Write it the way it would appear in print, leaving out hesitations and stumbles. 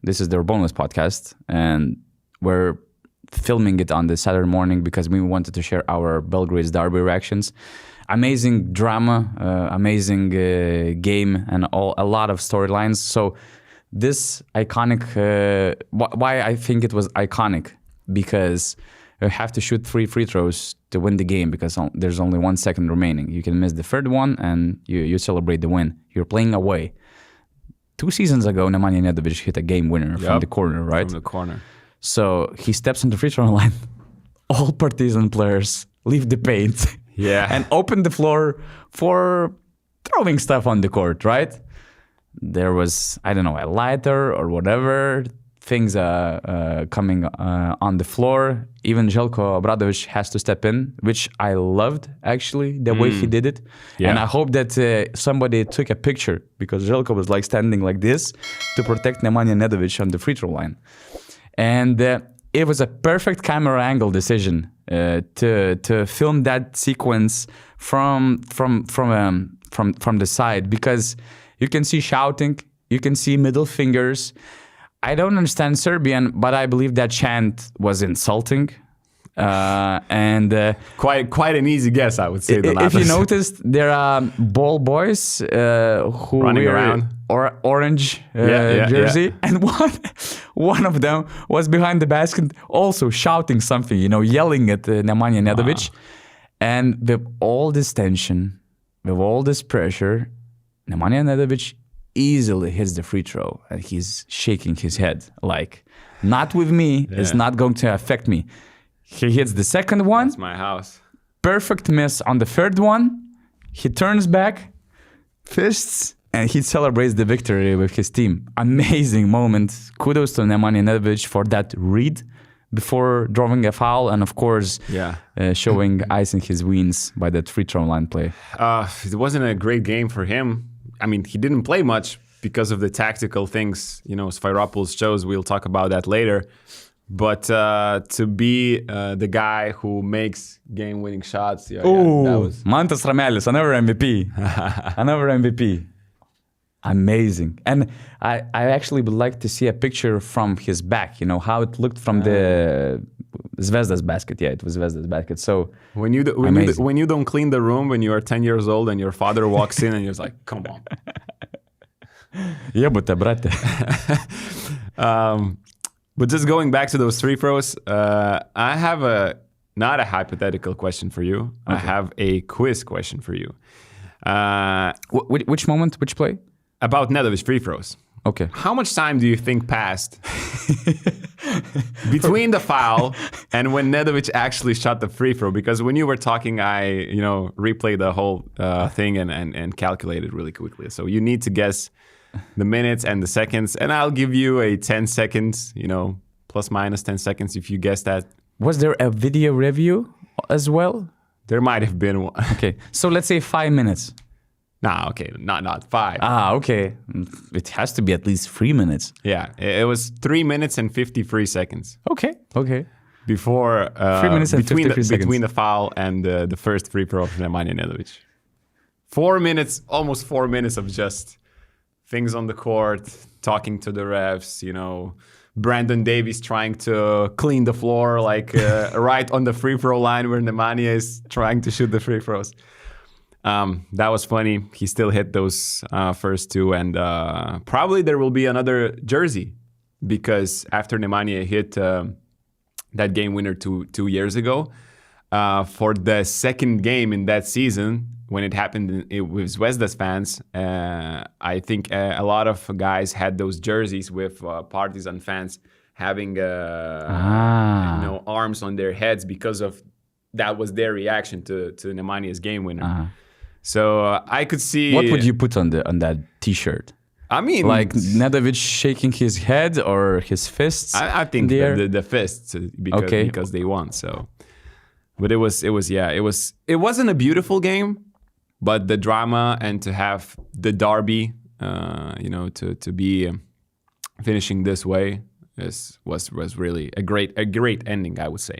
This is the URBONUS Podcast, and we're filming it on the Saturday morning because we wanted to share our Belgrade's derby reactions. Amazing drama, amazing game, and a lot of storylines. So this iconic, why I think it was iconic, because you have to shoot 3 free throws to win the game because there's only 1 second remaining. You can miss the third one and you celebrate the win. You're playing away. 2 seasons ago, Nemanja Nedovic hit a game winner from the corner, right? From the corner. So he steps on the free throw line. All Partizan players leave the paint and open the floor for throwing stuff on the court, right? There was, I don't know, a lighter or whatever. Things coming on the floor. Even Željko Obradović has to step in, which I loved, actually, the way he did it. Yeah. And I hope that somebody took a picture, because Željko was like standing like this to protect Nemanja Nedovic on the free throw line. And it was a perfect camera angle decision to film that sequence from the side, because you can see shouting, you can see middle fingers. I don't understand Serbian, but I believe that chant was insulting. And quite an easy guess, I would say. If you noticed, there are ball boys who running wear around orange jersey, and one of them was behind the basket, also shouting something, yelling at Nemanja Nedovic. And with all this tension, with all this pressure, Nemanja Nedovic easily hits the free throw, and he's shaking his head like, not with me, it's not going to affect me. He hits the second one. That's my house. Perfect miss on the third one. He turns back, fists, and he celebrates the victory with his team. Amazing moment. Kudos to Nemanja Nedovic for that read before drawing a foul, and of course, showing icing his wins by that free throw line play. It wasn't a great game for him. I mean, he didn't play much because of the tactical things, Sfairopoulos shows. We'll talk about that later. But to be the guy who makes game-winning shots, that was... Mantas Ramelis, another MVP. Another MVP. Amazing. And I actually would like to see a picture from his back, how it looked from the Zvezda's basket. Yeah, it was Zvezda's basket. So when you don't clean the room when you are 10 years old and your father walks in and you're like, come on. Jebote, brate. But just going back to those free throws, I have not a hypothetical question for you. Okay. I have a quiz question for you. Which moment? Which play? About Nedovic free throws. Okay. How much time do you think passed between the foul and when Nedovic actually shot the free throw? Because when you were talking, I replayed the whole thing and calculated really quickly. So you need to guess the minutes and the seconds, and I'll give you a 10 seconds, plus minus 10 seconds if you guess that. Was there a video review as well? There might have been one. Okay, so let's say 5 minutes. Nah, okay, not 5. Okay. It has to be at least 3 minutes. Yeah, it was 3 minutes and 53 seconds. Okay. Before 3 minutes and 53 seconds. Between the foul and the first free throw from Nemanja Nedovic. 4 minutes, almost 4 minutes of just things on the court, talking to the refs, Brandon Davies trying to clean the floor, like right on the free throw line where Nemanja is trying to shoot the free throws. That was funny. He still hit those first 2, and probably there will be another jersey, because after Nemanja hit that game winner 2 years ago, for the second game in that season, when it happened with Zvezda's fans, I think a lot of guys had those jerseys with Partizan fans having arms on their heads, because of that was their reaction to Nemanja's game winner. So I could see. What would you put on that T-shirt? I mean, like Nedovic shaking his head or his fists. I think the fists, because they won. So, but it wasn't a beautiful game. But the drama and to have the derby, to be finishing this way was really a great ending, I would say.